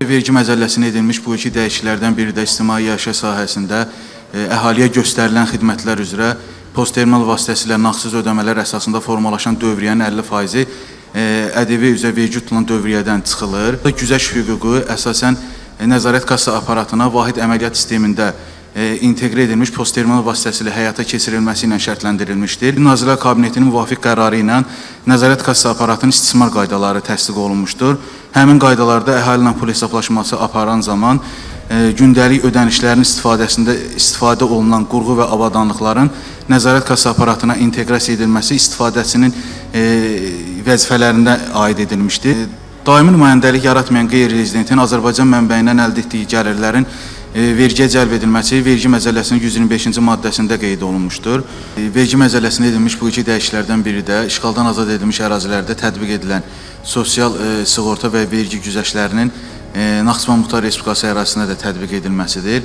vergi məcəlləsinə edilmiş bu iki dəyişikliklərdən biri də ictimai yaşayış sahəsində əhaliyə göstərilən xidmətlər üzrə postterminal vasitəsilə nağdsız ödəmələr əsasında formalaşan dövriyyənin 50%-i ƏDV üzrə vergi tutulan dövriyyədən çıxılır. Güzəşt hüququ əsasən nəzarət kassa aparatına vahid əməliyyat sistemində inteqrə edilmiş postterminal vasitəsilə həyata keçirilməsi ilə şərtləndirilmişdir. Nazirlər Kabinetinin müvafiq qərarı ilə nəzarət kassa aparatının istismar qaydaları təsdiq olunmuşdur. Həmin qaydalarda əhali ilə pul hesablaşması aparan zaman gündəlik ödənişlərin istifadə olunan qurğu və avadanlıqların nəzarət kassa aparatına inteqrasiya edilməsi istifadəçinin vəzifələrinə aid edilmişdir. Daimi nümayəndəlik yaratmayan qeyri-rezidentin Azərbaycan mənbəyindən əldə etdiyi gəlirlərin vergiyə cəlb edilməsi vergi məcəlləsinin 125-ci maddəsində qeyd olunmuşdur. Vergi məcəlləsinə edilmiş bu iki dəyişikliklərdən biri də işğaldan azad edilmiş ərazilərdə tətbiq edilən sosial sığorta və vergi güzəştlərinin Naxçıvan Muxtar Respublikası ərazisinə də tətbiq edilməsidir.